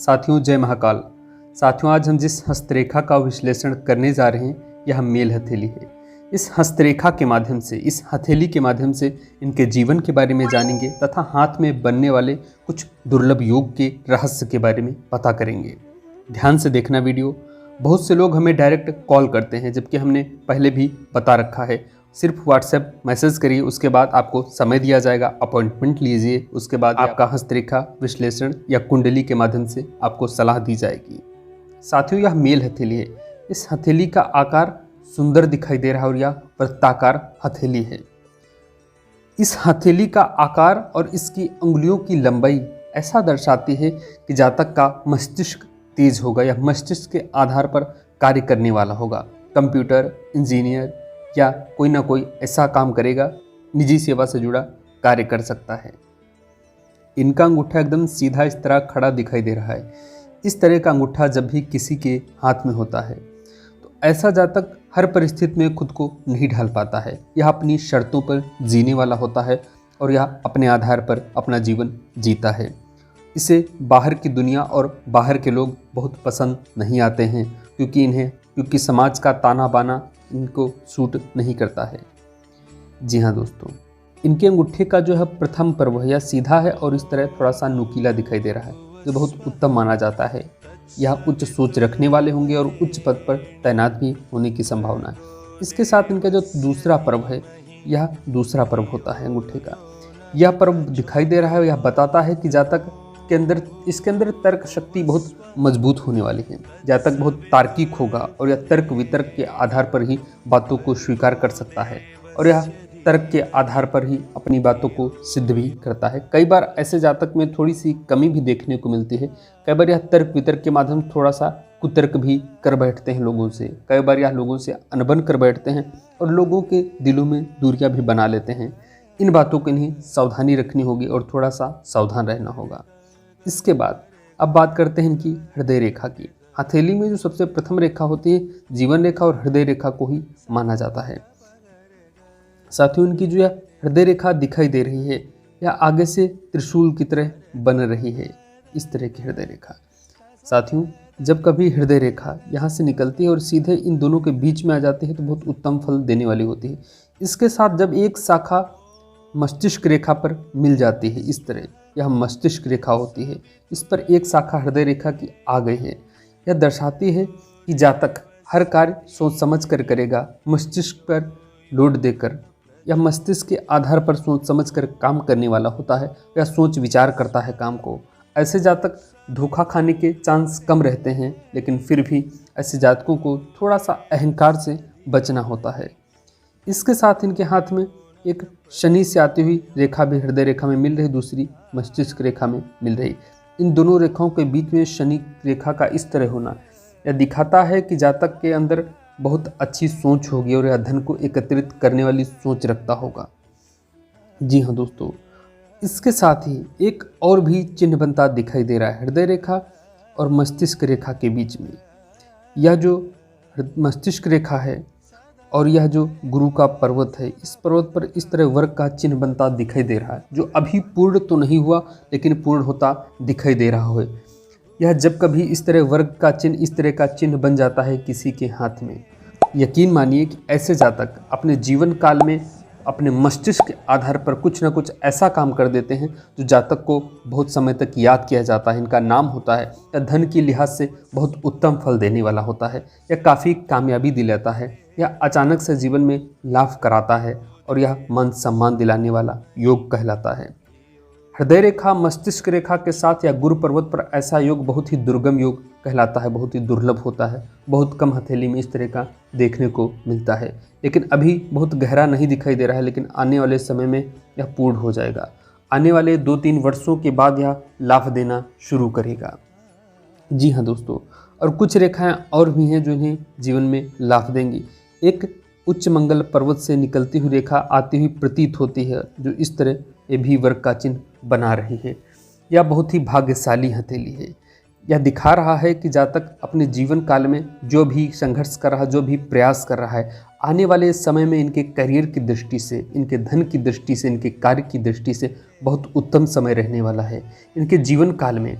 साथियों जय महाकाल। साथियों आज हम जिस हस्तरेखा का विश्लेषण करने जा रहे हैं यह मेल हथेली है। इस हस्तरेखा के माध्यम से, इस हथेली के माध्यम से इनके जीवन के बारे में जानेंगे तथा हाथ में बनने वाले कुछ दुर्लभ योग के रहस्य के बारे में पता करेंगे। ध्यान से देखना वीडियो। बहुत से लोग हमें डायरेक्ट कॉल करते हैं, जबकि हमने पहले भी बता रखा है सिर्फ व्हाट्सएप मैसेज करिए, उसके बाद आपको समय दिया जाएगा, अपॉइंटमेंट लीजिए, उसके बाद आपका हस्तरेखा विश्लेषण या कुंडली के माध्यम से आपको सलाह दी जाएगी। साथियों यह मेल हथेली है। इस हथेली का आकार सुंदर दिखाई दे रहा है और यह वृत्ताकार हथेली है। इस हथेली का आकार और इसकी उंगलियों की लंबाई ऐसा दर्शाती है कि जातक का मस्तिष्क तेज होगा या मस्तिष्क के आधार पर कार्य करने वाला होगा। कंप्यूटर इंजीनियर या कोई ना कोई ऐसा काम करेगा, निजी सेवा से जुड़ा कार्य कर सकता है। इनका अंगूठा एकदम सीधा इस तरह खड़ा दिखाई दे रहा है। इस तरह का अंगूठा जब भी किसी के हाथ में होता है तो ऐसा जातक हर परिस्थिति में खुद को नहीं ढाल पाता है। यह अपनी शर्तों पर जीने वाला होता है और यह अपने आधार पर अपना जीवन जीता है। इसे बाहर की दुनिया और बाहर के लोग बहुत पसंद नहीं आते हैं, क्योंकि समाज का ताना बाना इनको सूट नहीं करता है। जी हाँ दोस्तों, इनके अंगूठे का जो है प्रथम पर्व यह सीधा है और इस तरह थोड़ा सा नुकीला दिखाई दे रहा है, जो बहुत उत्तम माना जाता है। यह उच्च सोच रखने वाले होंगे और उच्च पद पर तैनात भी होने की संभावना है। इसके साथ इनका जो दूसरा पर्व है, यह दूसरा पर्व होता है अंगूठे का। यह पर्व दिखाई दे रहा है, यह बताता है कि जातक इसके अंदर तर्क शक्ति बहुत मजबूत होने वाली है। जातक बहुत तार्किक होगा और यह तर्क वितर्क के आधार पर ही बातों को स्वीकार कर सकता है और यह तर्क के आधार पर ही अपनी बातों को सिद्ध भी करता है। कई बार ऐसे जातक में थोड़ी सी कमी भी देखने को मिलती है। कई बार यह तर्क वितर्क के माध्यम थोड़ा सा कुतर्क भी कर बैठते हैं लोगों से। कई बार यह लोगों से अनबन कर बैठते हैं और लोगों के दिलों में दूरियां भी बना लेते हैं। इन बातों को इन्हें सावधानी रखनी होगी और थोड़ा सा सावधान रहना होगा। इसके बाद अब बात करते हैं इनकी हृदय रेखा की। हथेली में जो सबसे प्रथम रेखा होती है जीवन रेखा और हृदय रेखा को ही माना जाता है। साथियों इनकी जो यह हृदय रेखा दिखाई दे रही है यह आगे से त्रिशूल की तरह बन रही है, इस तरह की हृदय रेखा। साथियों जब कभी हृदय रेखा यहाँ से निकलती है और सीधे इन दोनों के बीच में आ जाती है तो बहुत उत्तम फल देने वाली होती है। इसके साथ जब एक शाखा मस्तिष्क रेखा पर मिल जाती है, इस तरह यह मस्तिष्क रेखा होती है, इस पर एक शाखा हृदय रेखा की आ गई है। यह दर्शाती है कि जातक हर कार्य सोच समझ कर करेगा, मस्तिष्क पर लोड देकर या मस्तिष्क के आधार पर सोच समझ कर काम करने वाला होता है या सोच विचार करता है काम को। ऐसे जातक धोखा खाने के चांस कम रहते हैं, लेकिन फिर भी ऐसे जातकों को थोड़ा सा अहंकार से बचना होता है। इसके साथ इनके हाथ में एक शनि से आती हुई रेखा भी हृदय रेखा में मिल रही, दूसरी मस्तिष्क रेखा में मिल रही। इन दोनों रेखाओं के बीच में शनि रेखा का इस तरह होना यह दिखाता है कि जातक के अंदर बहुत अच्छी सोच होगी और यह धन को एकत्रित करने वाली सोच रखता होगा। जी हाँ दोस्तों, इसके साथ ही एक और भी चिन्ह बनता दिखाई दे रहा है हृदय रेखा और मस्तिष्क रेखा के बीच में। यह जो मस्तिष्क रेखा है और यह जो गुरु का पर्वत है, इस पर्वत पर इस तरह वर्ग का चिन्ह बनता दिखाई दे रहा है, जो अभी पूर्ण तो नहीं हुआ लेकिन पूर्ण होता दिखाई दे रहा है। यह जब कभी इस तरह वर्ग का चिन्ह, इस तरह का चिन्ह बन जाता है किसी के हाथ में, यकीन मानिए कि ऐसे जातक अपने जीवन काल में अपने मस्तिष्क के आधार पर कुछ ना कुछ ऐसा काम कर देते हैं जो जातक को बहुत समय तक याद किया जाता है। इनका नाम होता है या धन की लिहाज से बहुत उत्तम फल देने वाला होता है या काफ़ी कामयाबी दिलाता है या अचानक से जीवन में लाभ कराता है और यह मान सम्मान दिलाने वाला योग कहलाता है। हृदय रेखा मस्तिष्क रेखा के साथ या गुरु पर्वत पर ऐसा योग बहुत ही दुर्गम योग कहलाता है, बहुत ही दुर्लभ होता है। बहुत कम हथेली में इस तरह का देखने को मिलता है, लेकिन अभी बहुत गहरा नहीं दिखाई दे रहा है, लेकिन आने वाले समय में यह पूर्ण हो जाएगा। आने वाले 2-3 वर्षों के बाद यह लाभ देना शुरू करेगा। जी हाँ दोस्तों, और कुछ रेखाएं और भी हैं जो इन्हें जीवन में लाभ देंगी। एक उच्च मंगल पर्वत से निकलती हुई रेखा आती हुई प्रतीत होती है, जो इस तरह ये भी वर्ग का चिन्ह बना रही है। यह बहुत ही भाग्यशाली हथेली है। यह दिखा रहा है कि जातक अपने जीवन काल में जो भी संघर्ष कर रहा है, जो भी प्रयास कर रहा है, आने वाले समय में इनके करियर की दृष्टि से, इनके धन की दृष्टि से, इनके कार्य की दृष्टि से बहुत उत्तम समय रहने वाला है। इनके जीवन काल में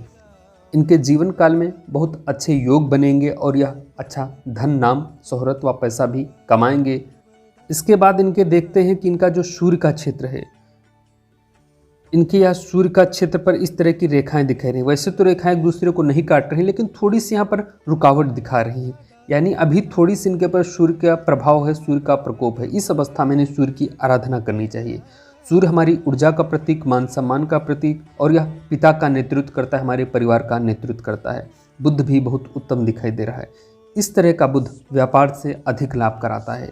इनके जीवन काल में बहुत अच्छे योग बनेंगे और यह अच्छा धन, नाम, शोहरत व पैसा भी कमाएंगे। इसके बाद इनके देखते हैं कि इनका जो सूर्य का क्षेत्र है, इनके यहाँ सूर्य का क्षेत्र पर इस तरह की रेखाएं दिखाई रही हैं। वैसे तो रेखाएं एक दूसरे को नहीं काट रही, लेकिन थोड़ी सी यहाँ पर रुकावट दिखा रही हैं, यानी अभी थोड़ी सी इनके पर सूर्य का प्रभाव है, सूर्य का प्रकोप है। इस अवस्था में इन्हें सूर्य की आराधना करनी चाहिए। सूर्य हमारी ऊर्जा का प्रतीक, मान सम्मान का प्रतीक, और यह पिता का नेतृत्व करता है, हमारे परिवार का नेतृत्व करता है। बुध भी बहुत उत्तम दिखाई दे रहा है। इस तरह का बुध व्यापार से अधिक लाभ कराता है।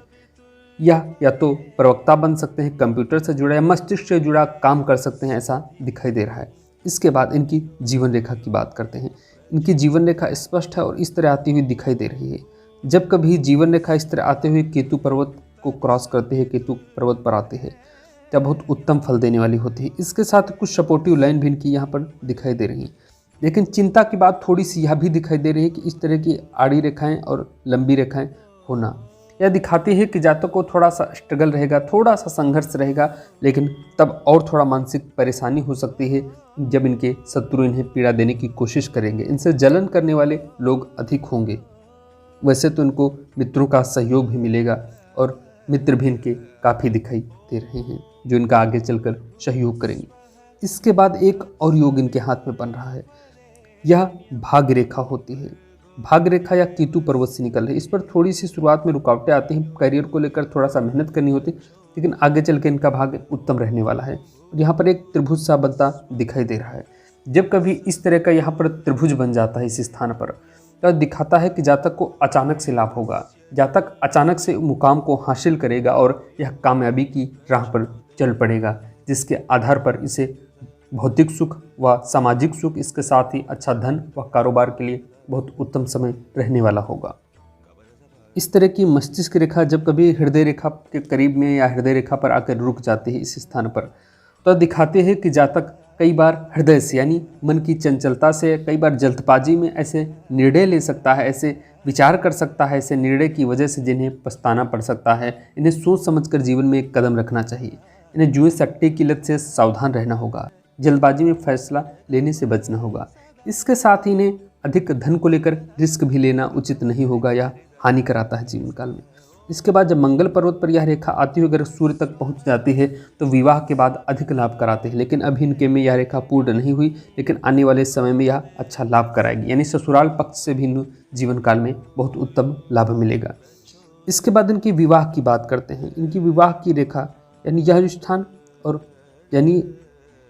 यह या तो प्रवक्ता बन सकते हैं, कंप्यूटर से जुड़ा या मस्तिष्क से जुड़ा काम कर सकते हैं, ऐसा दिखाई दे रहा है। इसके बाद इनकी जीवन रेखा की बात करते हैं। इनकी जीवन रेखा स्पष्ट है और इस तरह आती हुई दिखाई दे रही है। जब कभी जीवन रेखा इस तरह आते हुए केतु पर्वत को क्रॉस करते हैं, केतु पर्वत पर आते हैं, तब बहुत उत्तम फल देने वाली होती है। इसके साथ कुछ सपोर्टिव लाइन भी इनकी यहाँ पर दिखाई दे रही है। लेकिन चिंता की बात थोड़ी सी यह भी दिखाई दे रही है कि इस तरह की आड़ी रेखाएं और लंबी रेखाएं होना यह दिखाती है कि जातक को थोड़ा सा स्ट्रगल रहेगा, थोड़ा सा संघर्ष रहेगा, लेकिन तब और थोड़ा मानसिक परेशानी हो सकती है जब इनके शत्रु इन्हें पीड़ा देने की कोशिश करेंगे। इनसे जलन करने वाले लोग अधिक होंगे। वैसे तो इनको मित्रों का सहयोग भी मिलेगा और मित्र भी इनके काफ़ी दिखाई दे रहे हैं जो इनका आगे चलकर सहयोग करेंगे। इसके बाद एक और योग इनके हाथ में बन रहा है। यह भाग्य रेखा होती है। भाग्य रेखा या केतु पर्वत से निकल रही है। इस पर थोड़ी सी शुरुआत में रुकावटें आती हैं, करियर को लेकर थोड़ा सा मेहनत करनी होती है, लेकिन आगे चल के इनका भाग्य उत्तम रहने वाला है। यहाँ पर एक त्रिभुज सा बनता दिखाई दे रहा है। जब कभी इस तरह का यहाँ पर त्रिभुज बन जाता है इस स्थान पर, तो दिखाता है कि जातक को अचानक से लाभ होगा, जातक अचानक से मुकाम को हासिल करेगा और यह कामयाबी की राह पर चल पड़ेगा, जिसके आधार पर इसे भौतिक सुख व सामाजिक सुख, इसके साथ ही अच्छा धन व कारोबार के लिए बहुत उत्तम समय रहने वाला होगा। इस तरह की मस्तिष्क रेखा जब कभी हृदय रेखा के करीब में या हृदय रेखा पर आकर रुक जाती है इस स्थान पर, तो दिखाते हैं कि जातक कई बार हृदय से यानी मन की चंचलता से, कई बार जल्दबाजी में ऐसे निर्णय ले सकता है, ऐसे विचार कर सकता है, ऐसे निर्णय की वजह से जिन्हें पछताना पड़ सकता है। इन्हें सोच समझकर जीवन में एक कदम रखना चाहिए। इन्हें जुए सट्टे की लत से सावधान रहना होगा, जल्दबाजी में फैसला लेने से बचना होगा। इसके साथ ही इन्हें अधिक धन को लेकर रिस्क भी लेना उचित नहीं होगा, या हानि कराता है जीवन काल में। इसके बाद जब मंगल पर्वत पर यह रेखा आती हुई अगर सूर्य तक पहुंच जाती है तो विवाह के बाद अधिक लाभ कराते हैं। लेकिन अभी इनके में यह रेखा पूर्ण नहीं हुई, लेकिन आने वाले समय में यह अच्छा लाभ कराएगी, यानी ससुराल पक्ष से भी जीवन काल में बहुत उत्तम लाभ मिलेगा। इसके बाद इनकी विवाह की बात करते हैं। इनकी विवाह की रेखा यानी यह स्थान और यानी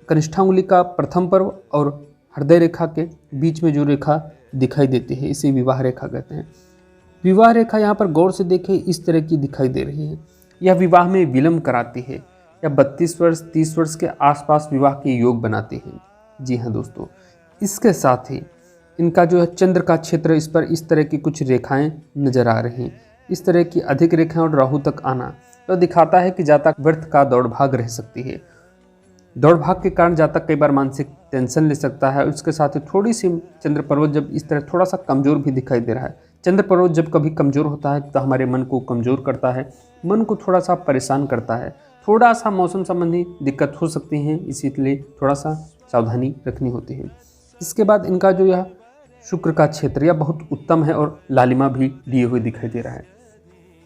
कनिष्ठांगुली का प्रथम पर्व और हृदय रेखा के बीच में जो रेखा दिखाई देती है इसे विवाह रेखा कहते हैं। विवाह रेखा यहाँ पर गौर से देखें इस तरह की दिखाई दे रही है। यह विवाह में विलंब कराती है या 32 वर्ष 30 वर्ष के आसपास विवाह के योग बनाती है। जी हाँ दोस्तों, इसके साथ ही इनका जो है चंद्र का क्षेत्र, इस पर इस तरह की कुछ रेखाएं नजर आ रही हैं। इस तरह की अधिक रेखाएं और राहु तक आना तो दिखाता है कि जातक व्यर्थ का दौड़ भाग रह सकती है। दौड़ भाग के कारण जातक कई बार मानसिक टेंशन ले सकता है। उसके साथ ही थोड़ी सी चंद्र पर्वत जब इस तरह थोड़ा सा कमज़ोर भी दिखाई दे रहा है। चंद्र पर्वत जब कभी कमज़ोर होता है तो हमारे मन को कमज़ोर करता है, मन को थोड़ा सा परेशान करता है, थोड़ा सा मौसम संबंधी दिक्कत हो सकती है, इसीलिए थोड़ा सा सावधानी रखनी होती है। इसके बाद इनका जो यह शुक्र का क्षेत्र यह बहुत उत्तम है और लालिमा भी लिए हुए दिखाई दे रहा है।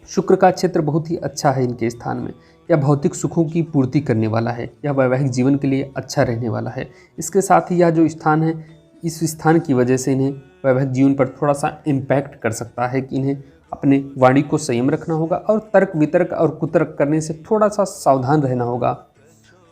शुक्र का क्षेत्र बहुत ही अच्छा है इनके स्थान में। यह भौतिक सुखों की पूर्ति करने वाला है, यह वैवाहिक जीवन के लिए अच्छा रहने वाला है। इसके साथ ही यह जो स्थान है, इस स्थान की वजह से इन्हें वैवाहिक जीवन पर थोड़ा सा इम्पैक्ट कर सकता है कि इन्हें अपने वाणी को संयम रखना होगा और तर्क वितर्क और कुतर्क करने से थोड़ा सा सावधान रहना होगा।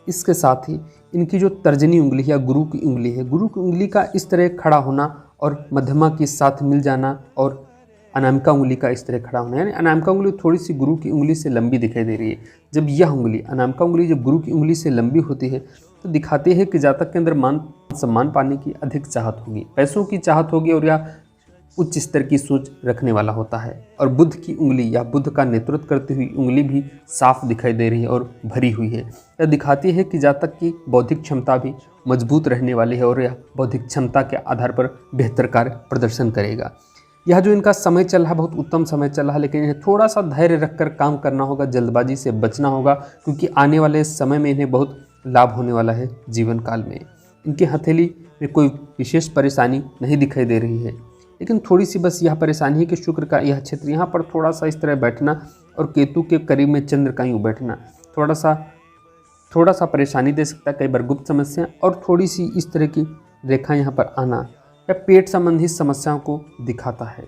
इसके साथ ही इनकी जो तर्जनी उंगली या गुरु की उंगली है, गुरु की उंगली का इस तरह खड़ा होना और मध्यमा के साथ मिल जाना और अनामिका उंगली का इस तरह खड़ा होना, यानी अनामिका उंगली थोड़ी सी गुरु की उंगली से लंबी दिखाई दे रही है। जब यह उंगली अनामिका उंगली जब गुरु की उंगली से लंबी होती है तो दिखाती है कि जातक के अंदर मान सम्मान पाने की अधिक चाहत होगी, पैसों की चाहत होगी और यह उच्च स्तर की सोच रखने वाला होता है। और बुध की उंगली या बुध का नेतृत्व करती हुई उंगली भी साफ दिखाई दे रही है और भरी हुई है। यह दिखाती है कि जातक की बौद्धिक क्षमता भी मजबूत रहने वाली है और यह बौद्धिक क्षमता के आधार पर बेहतर कार्य प्रदर्शन करेगा। यह जो इनका समय चल रहा है बहुत उत्तम समय चल रहा है, लेकिन इन्हें थोड़ा सा धैर्य रखकर काम करना होगा, जल्दबाजी से बचना होगा, क्योंकि आने वाले समय में इन्हें बहुत लाभ होने वाला है जीवन काल में। इनकी हथेली में कोई विशेष परेशानी नहीं दिखाई दे रही है, लेकिन थोड़ी सी बस यह परेशानी है कि शुक्र का यह क्षेत्र यहाँ पर थोड़ा सा इस तरह बैठना और केतु के करीब में चंद्र का यूँ बैठना थोड़ा सा परेशानी दे सकता है, कई बार गुप्त समस्या और थोड़ी सी इस तरह की रेखा यहाँ पर आना या पेट संबंधित समस्याओं को दिखाता है।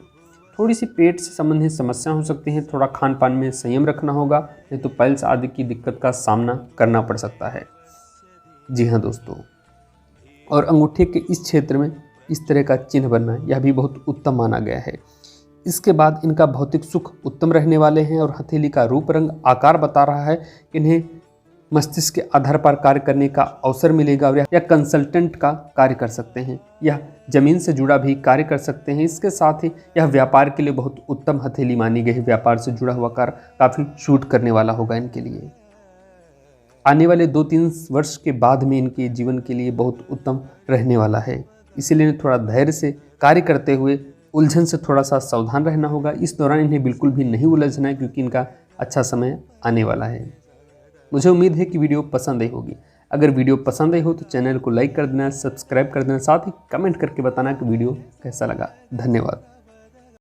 थोड़ी सी पेट से संबंधित समस्या हो सकती हैं, थोड़ा खान पान में संयम रखना होगा, नहीं तो पाइल्स आदि की दिक्कत का सामना करना पड़ सकता है। जी हाँ दोस्तों, और अंगूठे के इस क्षेत्र में इस तरह का चिन्ह बनना यह भी बहुत उत्तम माना गया है। इसके बाद इनका भौतिक सुख उत्तम रहने वाले हैं और हथेली का रूप रंग आकार बता रहा है कि इन्हें मस्तिष्क के आधार पर कार्य करने का अवसर मिलेगा और यह कंसल्टेंट का कार्य कर सकते हैं, यह जमीन से जुड़ा भी कार्य कर सकते हैं। इसके साथ ही यह व्यापार के लिए बहुत उत्तम हथेली मानी गई है। व्यापार से जुड़ा हुआ कार्य काफ़ी शूट करने वाला होगा इनके लिए। आने वाले 2-3 वर्ष के बाद में इनके जीवन के लिए बहुत उत्तम रहने वाला है, इसीलिए थोड़ा धैर्य से कार्य करते हुए उलझन से थोड़ा सा सावधान रहना होगा। इस दौरान इन्हें बिल्कुल भी नहीं उलझना है, क्योंकि इनका अच्छा समय आने वाला है। मुझे उम्मीद है कि वीडियो पसंद आई होगी। अगर वीडियो पसंद आई हो तो चैनल को लाइक कर देना, सब्सक्राइब कर देना, साथ ही कमेंट करके बताना कि वीडियो कैसा लगा। धन्यवाद।